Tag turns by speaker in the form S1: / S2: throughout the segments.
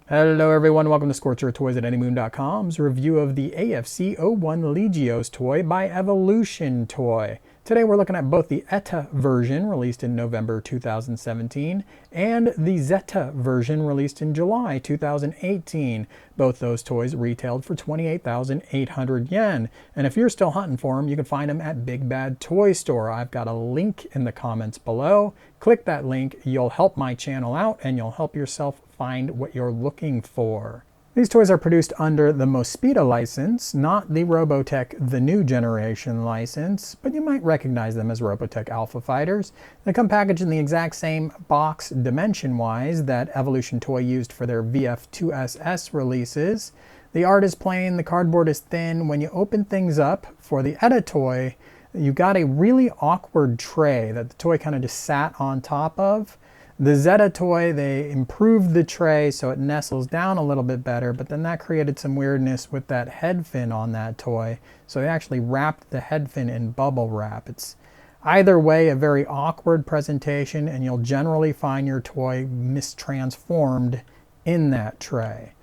S1: Hello everyone, welcome to Scorcher Toys at Anymoon.com's review of the AFC-01 Legioss toy by Evolution Toy. Today we're looking at both the ETA version released in November 2017 and the Zeta version released in July 2018. Both those toys retailed for 28,800 yen. And if you're still hunting for them, you can find them at Big Bad Toy Store. I've got a link in the comments below. Click that link, you'll help my channel out and you'll help yourself find what you're looking for. These toys are produced under the Mospeada license, not the Robotech The New Generation license, but you might recognize them as Robotech Alpha Fighters. They come packaged in the exact same box dimension-wise that Evolution Toy used for their VF2SS releases. The art is plain, the cardboard is thin. When you open things up for the ETA toy, you got a really awkward tray that the toy kind of just sat on top of. The Zeta toy, they improved the tray so it nestles down a little bit better, but then that created some weirdness with that head fin on that toy. So they actually wrapped the head fin in bubble wrap. It's either way a very awkward presentation, and you'll generally find your toy mistransformed in that tray.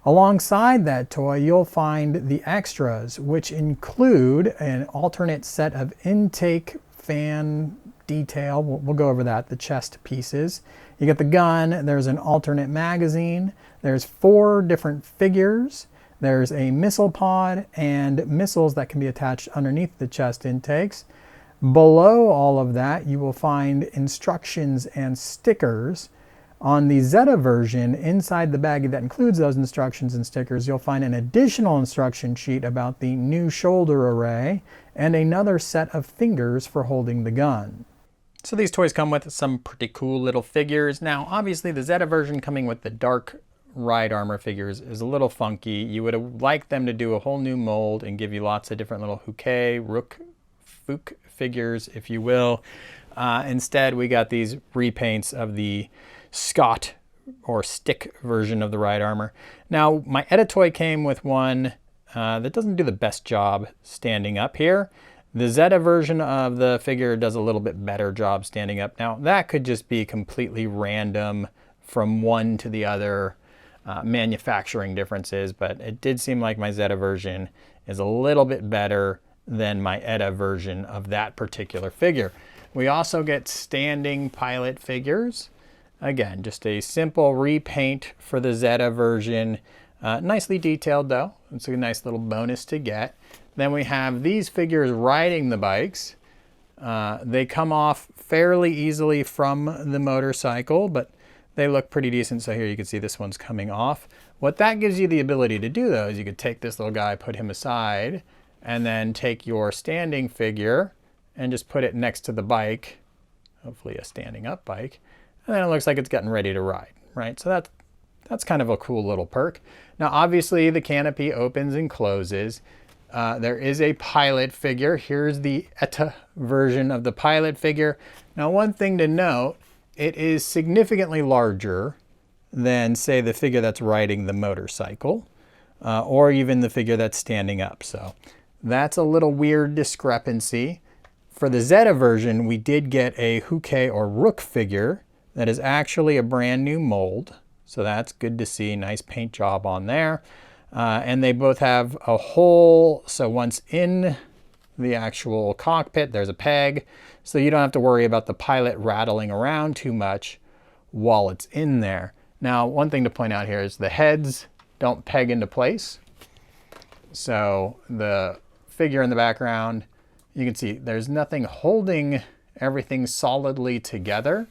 S1: Alongside that toy, you'll find the extras, which include an alternate set of intake fan detail. We'll go over that, the chest pieces. You get the gun, there's an alternate magazine, there's 4 different figures, there's a missile pod, and missiles that can be attached underneath the chest intakes. Below all of that, you will find instructions and stickers. On the Zeta version, inside the baggie that includes those instructions and stickers, you'll find an additional instruction sheet about the new shoulder array and another set of fingers for holding the gun. So these toys come with some pretty cool little figures. Now, obviously the Zeta version coming with the dark ride armor figures is a little funky. You would have liked them to do a whole new mold and give you lots of different little Houquet, Rook, Fook figures, if you will. Instead, we got these repaints of the Scott or stick version of the ride armor. Now, my ETA toy came with one that doesn't do the best job standing up here. The Zeta version of the figure does a little bit better job standing up. Now, that could just be completely random from one to the other, manufacturing differences, but it did seem like my Zeta version is a little bit better than my ETA version of that particular figure. We also get standing pilot figures. Again, just a simple repaint for the Zeta version. Nicely detailed though. It's a nice little bonus to get. Then we have these figures riding the bikes. They come off fairly easily from the motorcycle, but they look pretty decent. So here you can see this one's coming off. What that gives you the ability to do though is you could take this little guy, put him aside, and then take your standing figure and just put it next to the bike, hopefully a standing up bike. And then it looks like it's getting ready to ride, right? So that's kind of a cool little perk. Now, obviously the canopy opens and closes. There is a pilot figure. Here's the ETA version of the pilot figure. Now, one thing to note, it is significantly larger than, say, the figure that's riding the motorcycle, or even the figure that's standing up. So that's a little weird discrepancy. For the Zeta version, we did get a Houquet or Rook figure that is actually a brand new mold. So that's good to see, nice paint job on there. And they both have a hole, so once in the actual cockpit, there's a peg, so you don't have to worry about the pilot rattling around too much while it's in there. Now, one thing to point out here is the heads don't peg into place. So the figure in the background, you can see there's nothing holding everything solidly together.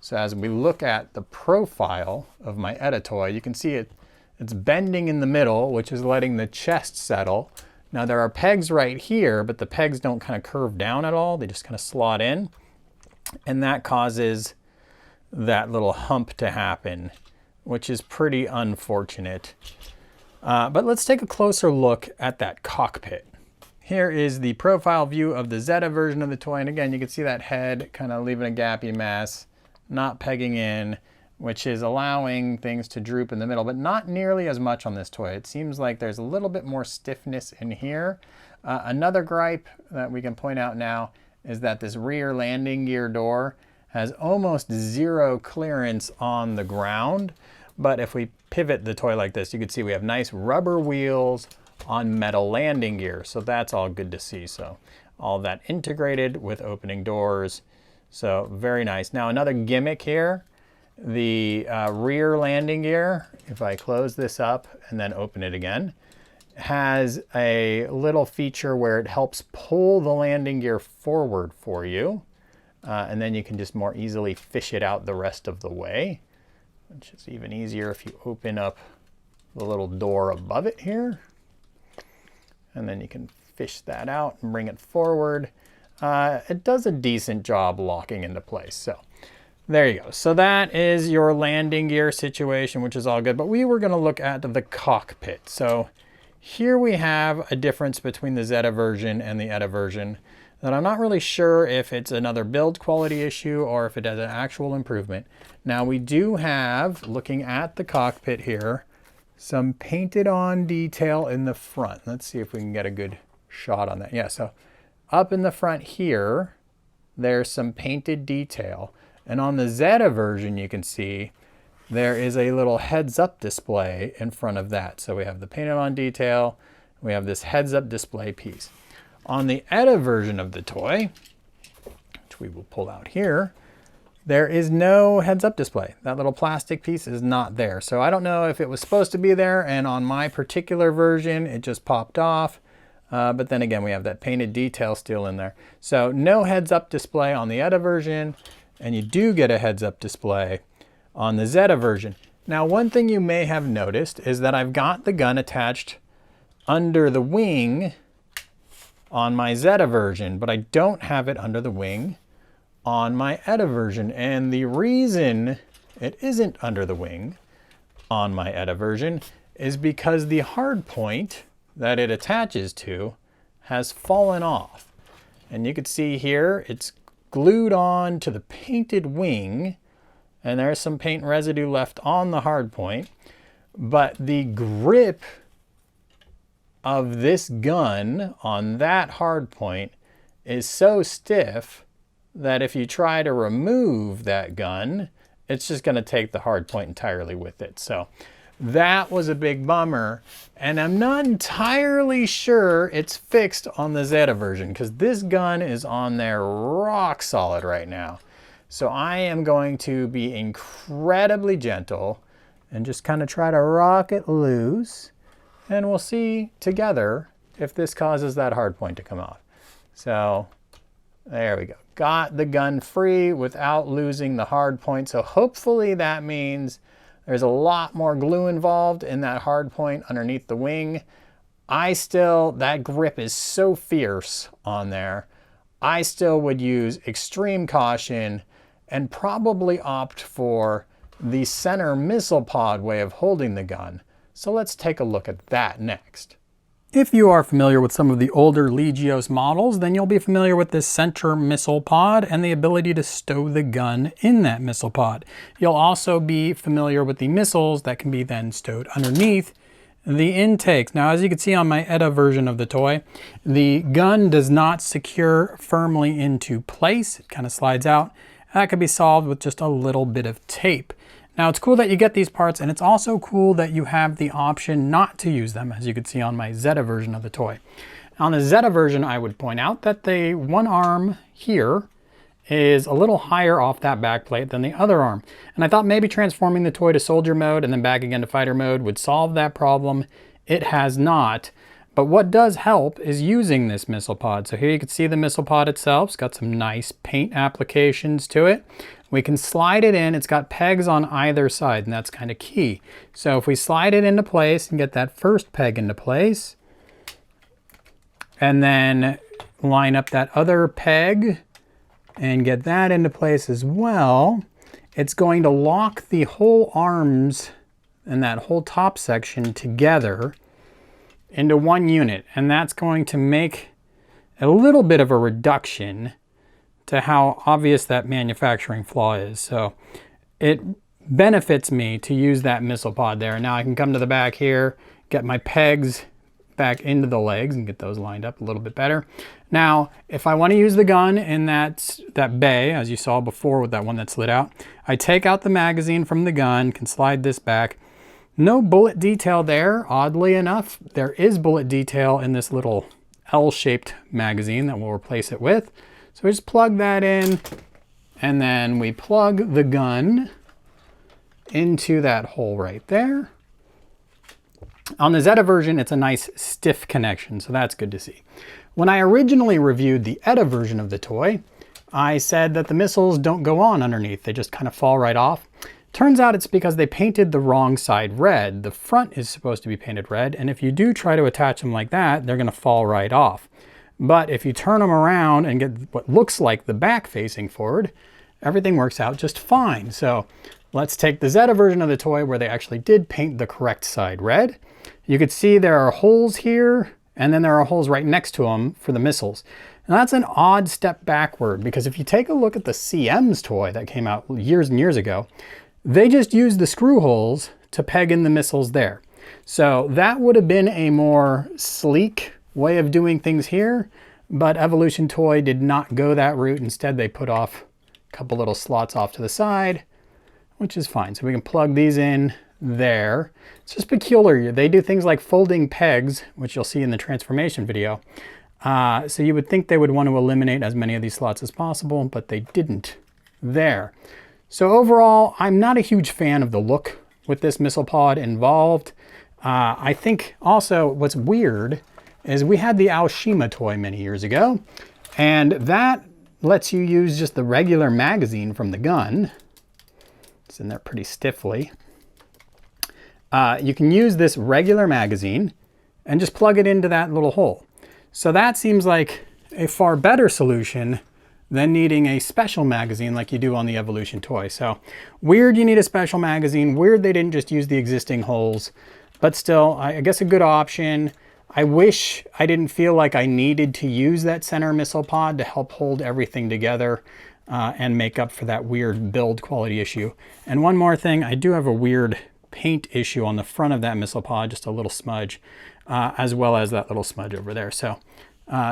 S1: So as we look at the profile of my ETA toy, you can see it's bending in the middle, which is letting the chest settle. Now there are pegs right here, but the pegs don't kind of curve down at all. They just kind of slot in. And that causes that little hump to happen, which is pretty unfortunate. But let's take a closer look at that cockpit. Here is the profile view of the Zeta version of the toy. And again, you can see that head kind of leaving a gappy mess, not pegging in, which is allowing things to droop in the middle, but not nearly as much on this toy. It seems like there's a little bit more stiffness in here. Another gripe that we can point out now is that this rear landing gear door has almost zero clearance on the ground, But if we pivot the toy like this, you can see we have nice rubber wheels on metal landing gear. So that's all good to see. So all that integrated with opening doors. So very nice. Now another gimmick here, the rear landing gear, if I close this up and then open it again, has a little feature where it helps pull the landing gear forward for you. And then you can just more easily fish it out the rest of the way, which is even easier if you open up the little door above it here. And then you can fish that out and bring it forward. It does a decent job locking into place. So there you go. So that is your landing gear situation, which is all good. But we were going to look at the cockpit. So here we have a difference between the Zeta version and the Eta version that I'm not really sure if it's another build quality issue or if it has an actual improvement. Now we do have, looking at the cockpit here, some painted on detail in the front. Let's see if we can get a good shot on that. Yeah, so up in the front here, there's some painted detail. And on the Zeta version, you can see there is a little heads-up display in front of that. So we have the painted on detail, we have this heads-up display piece. On the Eta version of the toy, which we will pull out here, there is no heads-up display. That little plastic piece is not there. So I don't know if it was supposed to be there, and on my particular version, it just popped off. But then again, we have that painted detail still in there. So no heads-up display on the Eta version, and you do get a heads-up display on the Zeta version. Now, one thing you may have noticed is that I've got the gun attached under the wing on my Zeta version, but I don't have it under the wing on my Eta version. And the reason it isn't under the wing on my Eta version is because the hard point that it attaches to has fallen off. And you can see here, it's glued on to the painted wing, and there's some paint residue left on the hard point, but the grip of this gun on that hard point is so stiff that if you try to remove that gun, it's just going to take the hard point entirely with it. So that was a big bummer, and I'm not entirely sure it's fixed on the Zeta version because this gun is on there rock solid right now. So I am going to be incredibly gentle and just kind of try to rock it loose, and we'll see together if this causes that hard point to come off. So there we go. Got the gun free without losing the hard point. So hopefully that means there's a lot more glue involved in that hard point underneath the wing. That grip is so fierce on there. I still would use extreme caution and probably opt for the center missile pod way of holding the gun. So let's take a look at that next. If you are familiar with some of the older Legioss models, then you'll be familiar with this center missile pod and the ability to stow the gun in that missile pod. You'll also be familiar with the missiles that can be then stowed underneath the intakes. Now, as you can see on my Eta version of the toy, the gun does not secure firmly into place. It kind of slides out. That could be solved with just a little bit of tape. Now, it's cool that you get these parts, and it's also cool that you have the option not to use them, as you can see on my Zeta version of the toy. On the Zeta version, I would point out that the one arm here is a little higher off that back plate than the other arm. And I thought maybe transforming the toy to soldier mode and then back again to fighter mode would solve that problem. It has not. But what does help is using this missile pod. So here you can see the missile pod itself. It's got some nice paint applications to it. We can slide it in. It's got pegs on either side, and that's kind of key. So if we slide it into place and get that first peg into place, and then line up that other peg and get that into place as well, it's going to lock the whole arms and that whole top section together into one unit. And that's going to make a little bit of a reduction to how obvious that manufacturing flaw is. So it benefits me to use that missile pod there. Now I can come to the back here, get my pegs back into the legs and get those lined up a little bit better. Now, if I want to use the gun in that bay, as you saw before with that one that slid out, I take out the magazine from the gun, can slide this back. No bullet detail there, oddly enough. There is bullet detail in this little L-shaped magazine that we'll replace it with. So we just plug that in, and then we plug the gun into that hole right there. On the Zeta version, it's a nice stiff connection, so that's good to see. When I originally reviewed the Eta version of the toy, I said that the missiles don't go on underneath, they just kind of fall right off. Turns out it's because they painted the wrong side red. The front is supposed to be painted red, and if you do try to attach them like that, they're gonna fall right off. But if you turn them around and get what looks like the back facing forward, everything works out just fine. So let's take the Zeta version of the toy where they actually did paint the correct side red. You could see there are holes here, and then there are holes right next to them for the missiles. And that's an odd step backward, because if you take a look at the CM's toy that came out years and years ago, they just used the screw holes to peg in the missiles there. So that would have been a more sleek way of doing things here, but Evolution Toy did not go that route. Instead, they put off a couple little slots off to the side, which is fine. So we can plug these in there. It's just peculiar. They do things like folding pegs, which you'll see in the transformation video. So you would think they would want to eliminate as many of these slots as possible, but they didn't there. So overall, I'm not a huge fan of the look with this missile pod involved. I think also what's weird is we had the Aoshima toy many years ago, and that lets you use just the regular magazine from the gun. It's in there pretty stiffly. You can use this regular magazine and just plug it into that little hole. So that seems like a far better solution than needing a special magazine like you do on the Evolution toy. So weird you need a special magazine, weird they didn't just use the existing holes, but still, I guess a good option. I wish I didn't feel like I needed to use that center missile pod to help hold everything together and make up for that weird build quality issue. And one more thing, I do have a weird paint issue on the front of that missile pod, just a little smudge, as well as that little smudge over there. So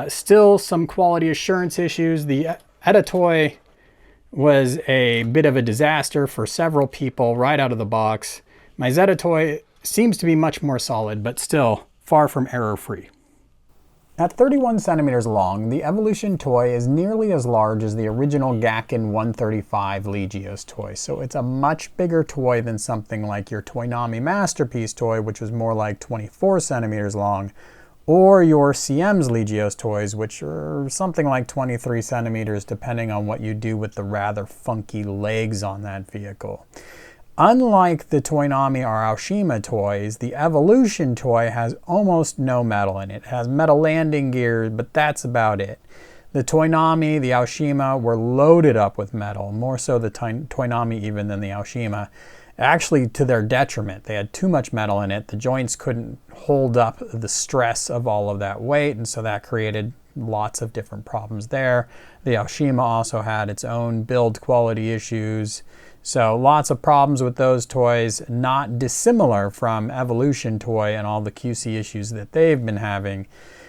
S1: still some quality assurance issues. The Eta toy was a bit of a disaster for several people right out of the box. My Zeta toy seems to be much more solid, but still far from error-free. At 31 centimeters long, the Evolution toy is nearly as large as the original Gakken 135 Legioss toy, so it's a much bigger toy than something like your Toynami Masterpiece toy, which was more like 24 centimeters long, or your CM's Legioss toys, which are something like 23 centimeters, depending on what you do with the rather funky legs on that vehicle. Unlike the Toynami or Aoshima toys, the Evolution toy has almost no metal in it. It has metal landing gears, but that's about it. The Toynami, the Aoshima were loaded up with metal, more so the Toynami even than the Aoshima. Actually, to their detriment. They had too much metal in it. The joints couldn't hold up the stress of all of that weight, and so that created lots of different problems there. The Aoshima also had its own build quality issues. So lots of problems with those toys, not dissimilar from Evolution toy and all the QC issues that they've been having.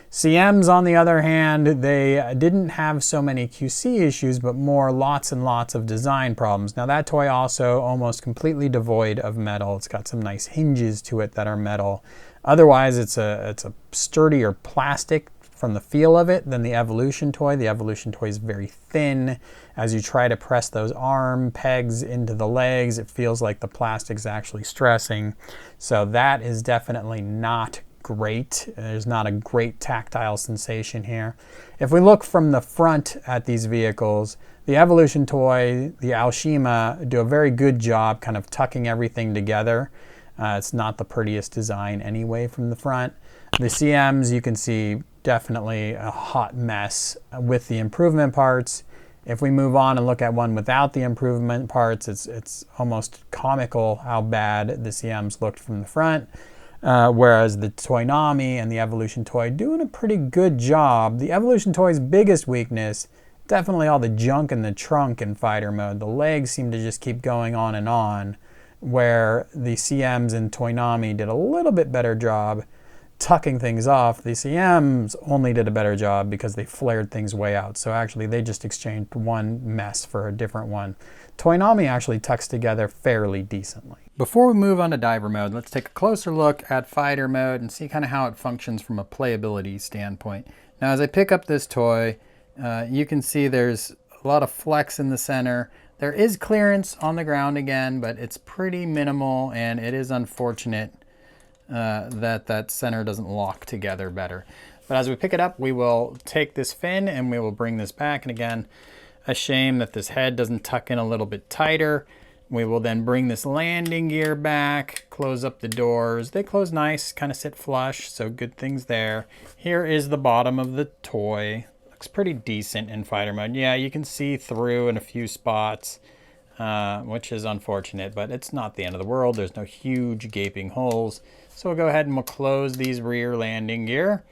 S1: CMs, on the other hand, they didn't have so many QC issues, but more lots and lots of design problems. Now that toy also almost completely devoid of metal. It's got some nice hinges to it that are metal. Otherwise, it's a sturdier plastic from the feel of it than the Evolution toy. The Evolution toy is very thin. As you try to press those arm pegs into the legs, it feels like the plastic's actually stressing. So that is definitely not great. There's not a great tactile sensation here. If we look from the front at these vehicles, the Evolution toy, the Aoshima do a very good job kind of tucking everything together. It's not the prettiest design anyway from the front. The CMs, you can see definitely a hot mess with the improvement parts. If we move on and look at one without the improvement parts, it's almost comical how bad the CMs looked from the front. Whereas the Toynami and the Evolution toy doing a pretty good job. The Evolution toy's biggest weakness, definitely all the junk in the trunk in fighter mode. The legs seem to just keep going on, where the CMs and Toynami did a little bit better job. tucking things off. The CMs only did a better job because they flared things way out. So actually they just exchanged one mess for a different one. Toynami actually tucks together fairly decently. Before we move on to diver mode, let's take a closer look at fighter mode and see kind of how it functions from a playability standpoint. Now, as I pick up this toy, you can see there's a lot of flex in the center. There is clearance on the ground again, but it's pretty minimal, and it is unfortunate that center doesn't lock together better. But as we pick it up, we will take this fin and we will bring this back. And again, a shame that this head doesn't tuck in a little bit tighter. We will then bring this landing gear back, close up the doors. They close nice, kind of sit flush, so good things there. Here is the bottom of the toy. Looks pretty decent in fighter mode. Yeah, you can see through in a few spots, which is unfortunate, but it's not the end of the world. There's no huge gaping holes. So we'll go ahead and we'll close these rear landing gear.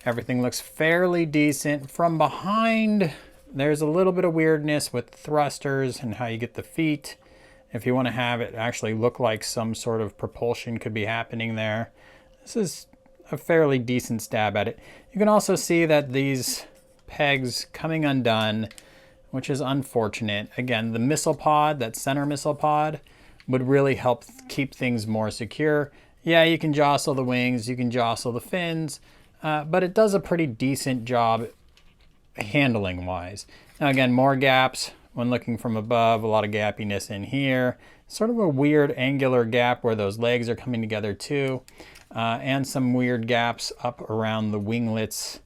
S1: Everything looks fairly decent. From behind, there's a little bit of weirdness with thrusters and how you get the feet. If you want to have it actually look like some sort of propulsion could be happening there. This is a fairly decent stab at it. You can also see that these pegs coming undone, which is unfortunate. Again, the missile pod, that center missile pod, would really help keep things more secure. Yeah, you can jostle the wings, you can jostle the fins, but it does a pretty decent job handling wise. Now again, more gaps when looking from above, a lot of gappiness in here. Sort of a weird angular gap where those legs are coming together too. And some weird gaps up around the winglets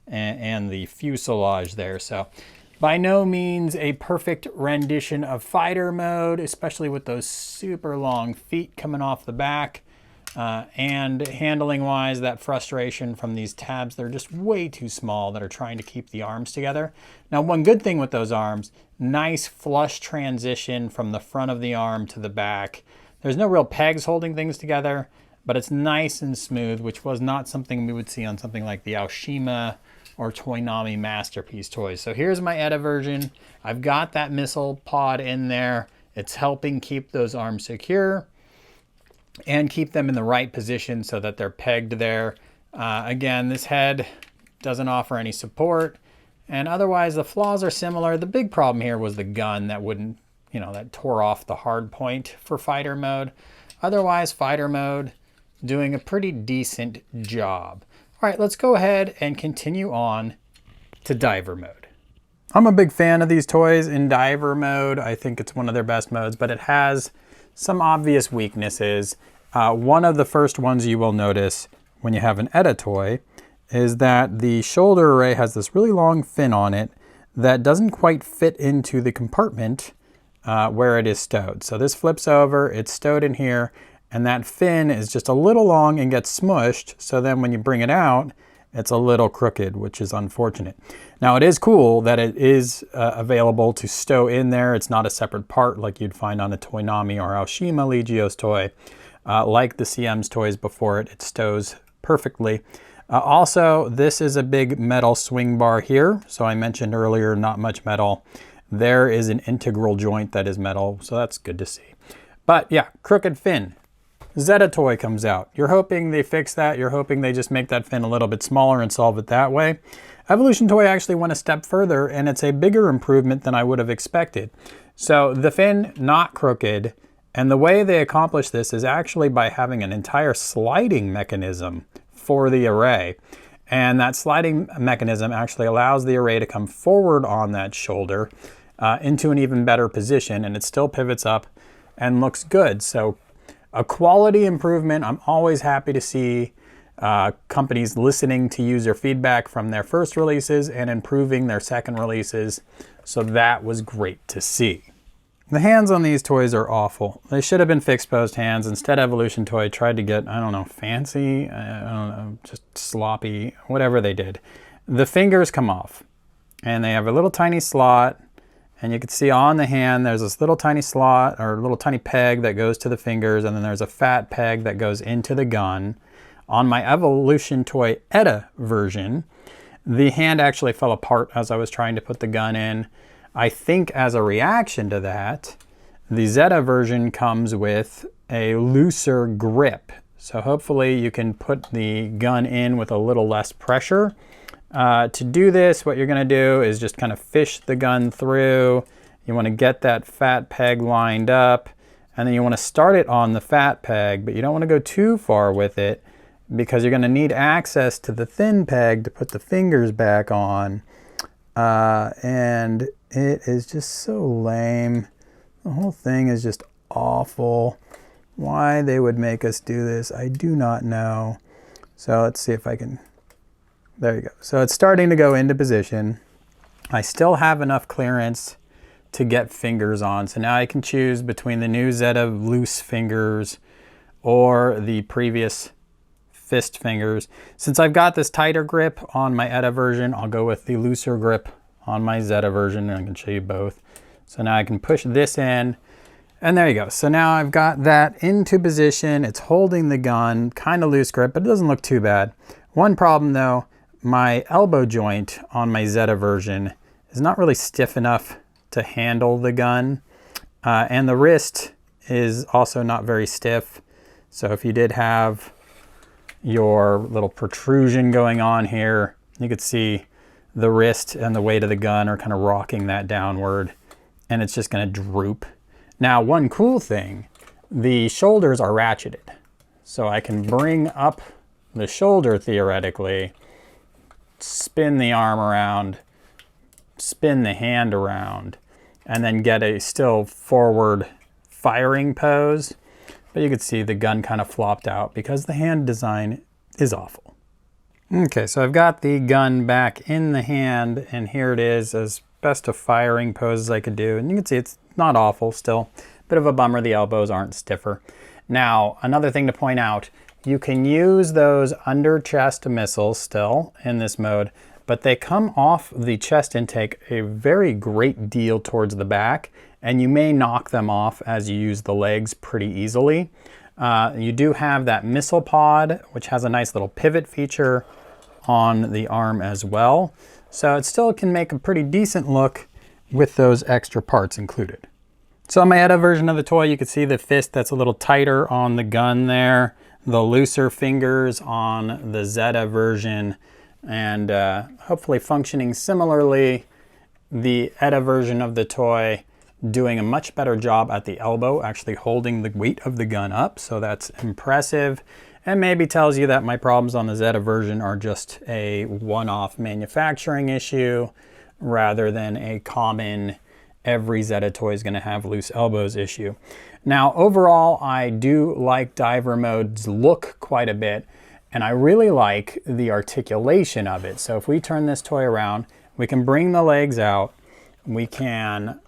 S1: and the fuselage there. So by no means a perfect rendition of fighter mode, especially with those super long feet coming off the back. And handling wise, that frustration from these tabs, they're just way too small that are trying to keep the arms together. Now, one good thing with those arms, nice flush transition from the front of the arm to the back. There's no real pegs holding things together, but it's nice and smooth, which was not something we would see on something like the Aoshima or Toynami Masterpiece toys. So here's my ETA version. I've got that missile pod in there. It's helping keep those arms secure and keep them in the right position so that they're pegged there. Again, this head doesn't offer any support, and otherwise the flaws are similar. The big problem here was the gun that wouldn't, that tore off the hard point for fighter mode. Otherwise, fighter mode doing a pretty decent job. All right, let's go ahead and continue on to diver mode. I'm a big fan of these toys in diver mode. I think it's one of their best modes, but it has some obvious weaknesses. One of the first ones you will notice when you have an ETA toy is that the shoulder array has this really long fin on it that doesn't quite fit into the compartment where it is stowed. So this flips over, it's stowed in here, and that fin is just a little long and gets smushed. So then when you bring it out, it's a little crooked, which is unfortunate. Now it is cool that it is available to stow in there. It's not a separate part like you'd find on a Toynami or Aoshima Legioss toy. Like the CM's toys before it, it stows perfectly. Also, this is a big metal swing bar here. So I mentioned earlier, not much metal. There is an integral joint that is metal, so that's good to see. But yeah, crooked fin. Zeta toy comes out. You're hoping they fix that. You're hoping they just make that fin a little bit smaller and solve it that way. Evolution Toy actually went a step further, and it's a bigger improvement than I would have expected. So the fin, not crooked, and the way they accomplish this is actually by having an entire sliding mechanism for the array. And that sliding mechanism actually allows the array to come forward on that shoulder into an even better position, and it still pivots up and looks good. So a quality improvement. I'm always happy to see companies listening to user feedback from their first releases and improving their second releases. So that was great to see. The hands on these toys are awful. They should have been fixed post hands. Instead, Evolution Toy tried to get, I don't know, fancy, I don't know, just sloppy, whatever they did. The fingers come off and they have a little tiny slot, and you can see on the hand there's this little tiny slot or little tiny peg that goes to the fingers, and then there's a fat peg that goes into the gun. On my Evolution Toy ETA version, the hand actually fell apart as I was trying to put the gun in. I think as a reaction to that, the Zeta version comes with a looser grip. So hopefully you can put the gun in with a little less pressure. To do this, what you're going to do is just kind of fish the gun through. You want to get that fat peg lined up, and then you want to start it on the fat peg, but you don't want to go too far with it because you're going to need access to the thin peg to put the fingers back on. And it is just so lame. The whole thing is just awful. Why they would make us do this, I do not know. So let's see if I can, there you go. So it's starting to go into position. I still have enough clearance to get fingers on. So now I can choose between the new Zeta loose fingers or the previous fist fingers. Since I've got this tighter grip on my ETA version, I'll go with the looser grip on my Zeta version, and I can show you both. So now I can push this in, and there you go. So now I've got that into position. It's holding the gun, kind of loose grip, but it doesn't look too bad. One problem though, my elbow joint on my Zeta version is not really stiff enough to handle the gun. And the wrist is also not very stiff. So if you did have your little protrusion going on here, you could see the wrist and the weight of the gun are kind of rocking that downward, and it's just going to droop. Now, one cool thing, the shoulders are ratcheted. So I can bring up the shoulder theoretically, spin the arm around, spin the hand around, and then get a still forward firing pose. But you can see the gun kind of flopped out because the hand design is awful. Okay, so I've got the gun back in the hand, and here it is as best a firing pose as I could do. And you can see it's not awful still. Bit of a bummer the elbows aren't stiffer. Now, another thing to point out, you can use those under chest missiles still in this mode, but they come off the chest intake a very great deal towards the back, and you may knock them off as you use the legs pretty easily. You do have that missile pod, which has a nice little pivot feature on the arm as well. So it still can make a pretty decent look with those extra parts included. So on my ETA version of the toy, you can see the fist that's a little tighter on the gun there, the looser fingers on the Zeta version, and hopefully functioning similarly. The ETA version of the toy doing a much better job at the elbow, actually holding the weight of the gun up, so that's impressive. And maybe tells you that my problems on the Zeta version are just a one-off manufacturing issue rather than a common every Zeta toy is going to have loose elbows issue. Now overall, I do like diver mode's look quite a bit, and I really like the articulation of it. So if we turn this toy around, we can bring the legs out, we can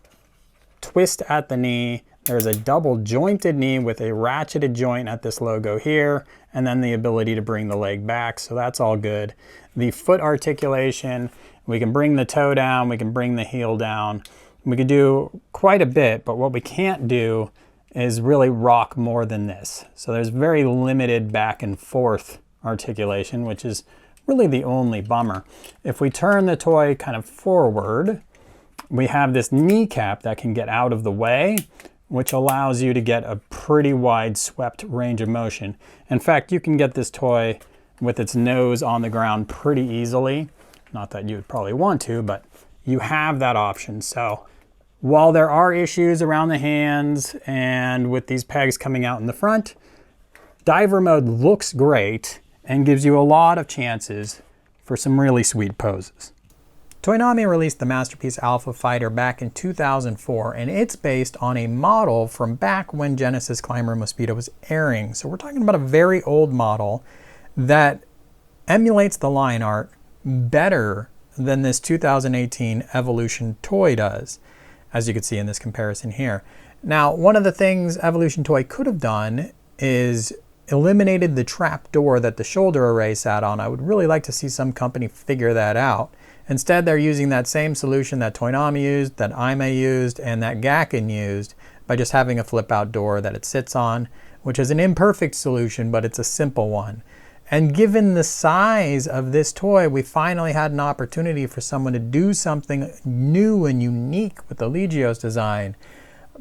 S1: twist at the knee. There's a double jointed knee with a ratcheted joint at this logo here, and then the ability to bring the leg back, so that's all good. The foot articulation, we can bring the toe down, we can bring the heel down. We can do quite a bit, but what we can't do is really rock more than this. So there's very limited back and forth articulation, which is really the only bummer. If we turn the toy kind of forward, we have this kneecap that can get out of the way, which allows you to get a pretty wide swept range of motion. In fact, you can get this toy with its nose on the ground pretty easily. Not that you would probably want to, but you have that option. So while there are issues around the hands and with these pegs coming out in the front, diver mode looks great and gives you a lot of chances for some really sweet poses. Toynami released the Masterpiece Alpha Fighter back in 2004, and it's based on a model from back when Genesis Climber Mosquito was airing. So we're talking about a very old model that emulates the line art better than this 2018 Evolution toy does, as you can see in this comparison here. Now, one of the things Evolution toy could have done is eliminated the trap door that the shoulder array sat on. I would really like to see some company figure that out. Instead, they're using that same solution that Toynami used, that Aime used, and that Gakken used by just having a flip-out door that it sits on, which is an imperfect solution, but it's a simple one. And given the size of this toy, we finally had an opportunity for someone to do something new and unique with the Legioss design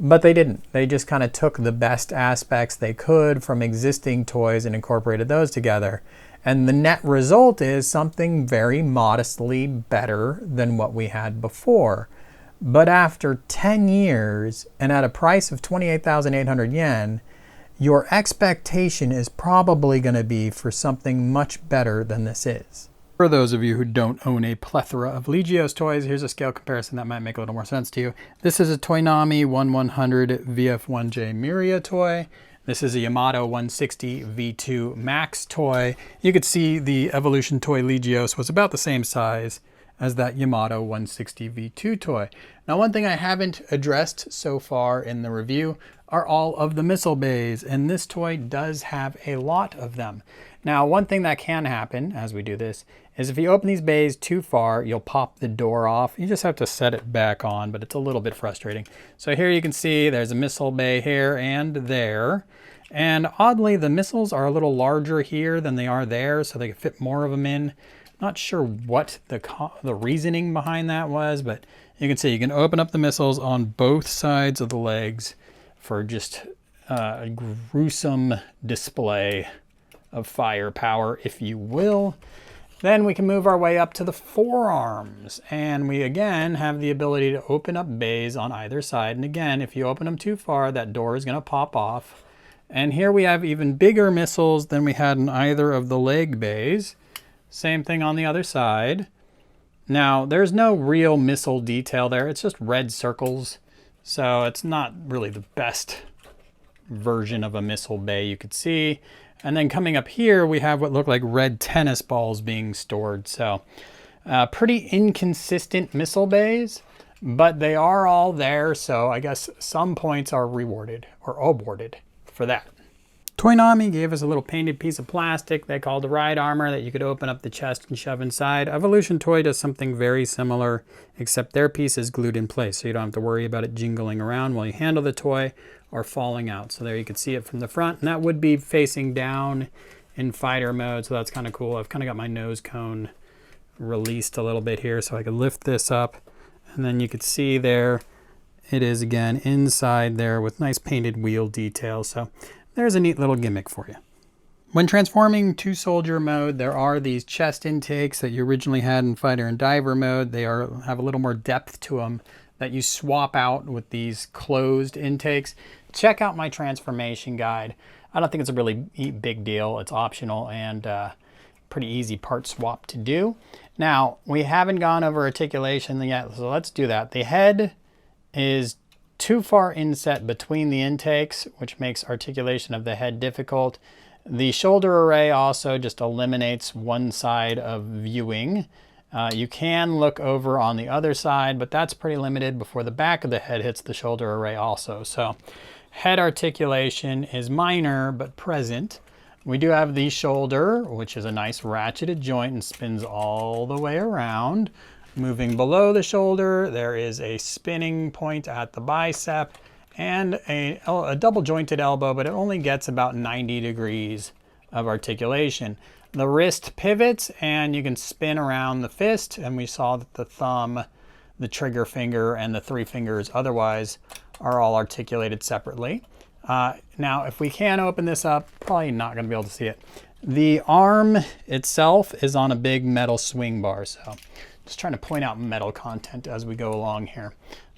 S1: But they didn't. They just kind of took the best aspects they could from existing toys and incorporated those together. And the net result is something very modestly better than what we had before. But after 10 years and at a price of 28,800 yen, your expectation is probably going to be for something much better than this is. For those of you who don't own a plethora of Legioss toys, here's a scale comparison that might make a little more sense to you. This is a Toynami 1100 VF1J Miria toy. This is a Yamato 160 V2 Max toy. You could see the Evolution toy Legioss was about the same size as that Yamato 160 V2 toy. Now, one thing I haven't addressed so far in the review are all of the missile bays, and this toy does have a lot of them. Now, one thing that can happen as we do this is if you open these bays too far, you'll pop the door off. You just have to set it back on, but it's a little bit frustrating. So here you can see there's a missile bay here and there. And oddly, the missiles are a little larger here than they are there, so they can fit more of them in. Not sure what the reasoning behind that was, but you can see you can open up the missiles on both sides of the legs for just a gruesome display of firepower, if you will. Then we can move our way up to the forearms, and we again have the ability to open up bays on either side. And again, if you open them too far, that door is going to pop off. And here we have even bigger missiles than we had in either of the leg bays. Same thing on the other side. Now, there's no real missile detail there. It's just red circles. So it's not really the best version of a missile bay you could see. And then coming up here, we have what look like red tennis balls being stored. So pretty inconsistent missile bays, but they are all there. So I guess some points are rewarded or awarded for that. Toynami gave us a little painted piece of plastic they called the ride armor that you could open up the chest and shove inside. Evolution Toy does something very similar, except their piece is glued in place, so you don't have to worry about it jingling around while you handle the toy or falling out. So there you can see it from the front, and that would be facing down in fighter mode, so that's kind of cool. I've kind of got my nose cone released a little bit here so I could lift this up, and then you could see there it is again inside there with nice painted wheel detail. So there's a neat little gimmick for you. When transforming to soldier mode, there are these chest intakes that you originally had in fighter and diver mode. They have a little more depth to them that you swap out with these closed intakes. Check out my transformation guide. I don't think it's a really big deal. It's optional and pretty easy part swap to do. Now, we haven't gone over articulation yet, so let's do that. The head is too far inset between the intakes, which makes articulation of the head difficult. The shoulder array also just eliminates one side of viewing. You can look over on the other side, but that's pretty limited before the back of the head hits the shoulder array also. So head articulation is minor but present. We do have the shoulder, which is a nice ratcheted joint and spins all the way around. Moving below the shoulder, there is a spinning point at the bicep and a double jointed elbow, but it only gets about 90 degrees of articulation. The wrist pivots and you can spin around the fist, and we saw that the thumb, the trigger finger, and the three fingers otherwise are all articulated separately. Now, if we can open this up, probably not going to be able to see it. The arm itself is on a big metal swing bar, so just trying to point out metal content as we go along here.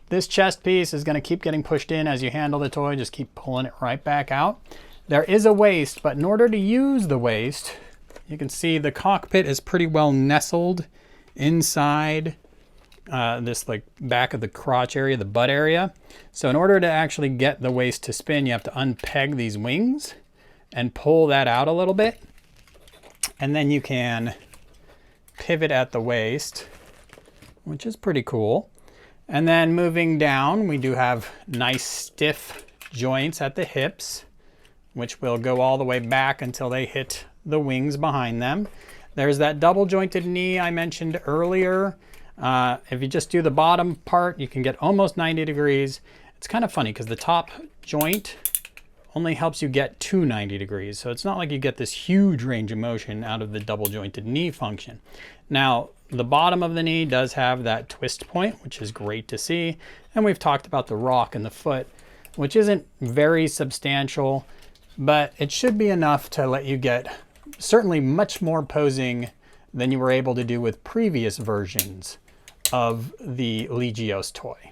S1: This chest piece is going to keep getting pushed in as you handle the toy. Just keep pulling it right back out. There is a waist, but in order to use the waist, you can see the cockpit is pretty well nestled inside this like back of the crotch area, the butt area. So in order to actually get the waist to spin, you have to unpeg these wings and pull that out a little bit. And then you can pivot at the waist, which is pretty cool. And then moving down, we do have nice stiff joints at the hips, which will go all the way back until they hit the wings behind them. There's that double jointed knee I mentioned earlier. If you just do the bottom part, you can get almost 90 degrees. It's kind of funny because the top joint only helps you get to 90 degrees. So it's not like you get this huge range of motion out of the double jointed knee function. Now, the bottom of the knee does have that twist point, which is great to see. And we've talked about the rock in the foot. which isn't very substantial, but it should be enough to let you get certainly much more posing than you were able to do with previous versions of the Legioss toy.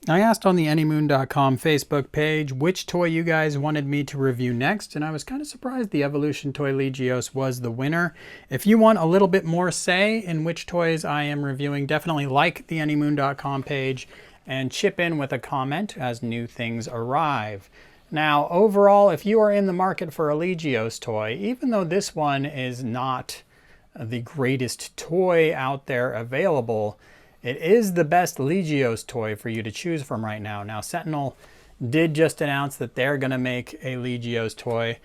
S1: I asked on the anymoon.com Facebook page which toy you guys wanted me to review next, and I was kind of surprised the Evolution Toy Legioss was the winner. If you want a little bit more say in which toys I am reviewing, definitely like the anymoon.com page and chip in with a comment as new things arrive. Now, overall, if you are in the market for a Legioss toy, even though this one is not the greatest toy out there available, it is the best Legioss toy for you to choose from right now. Now, Sentinel did just announce that they're going to make a Legioss toy.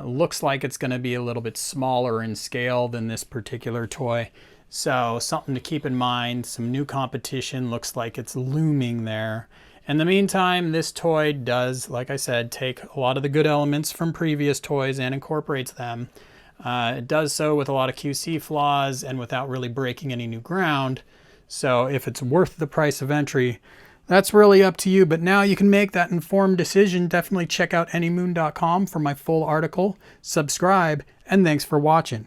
S1: Looks like it's going to be a little bit smaller in scale than this particular toy. So something to keep in mind. Some new competition looks like it's looming there. In the meantime, this toy does, like I said, take a lot of the good elements from previous toys and incorporates them. It does so with a lot of QC flaws and without really breaking any new ground. So if it's worth the price of entry, that's really up to you. But now you can make that informed decision. Definitely check out anymoon.com for my full article. Subscribe, and thanks for watching.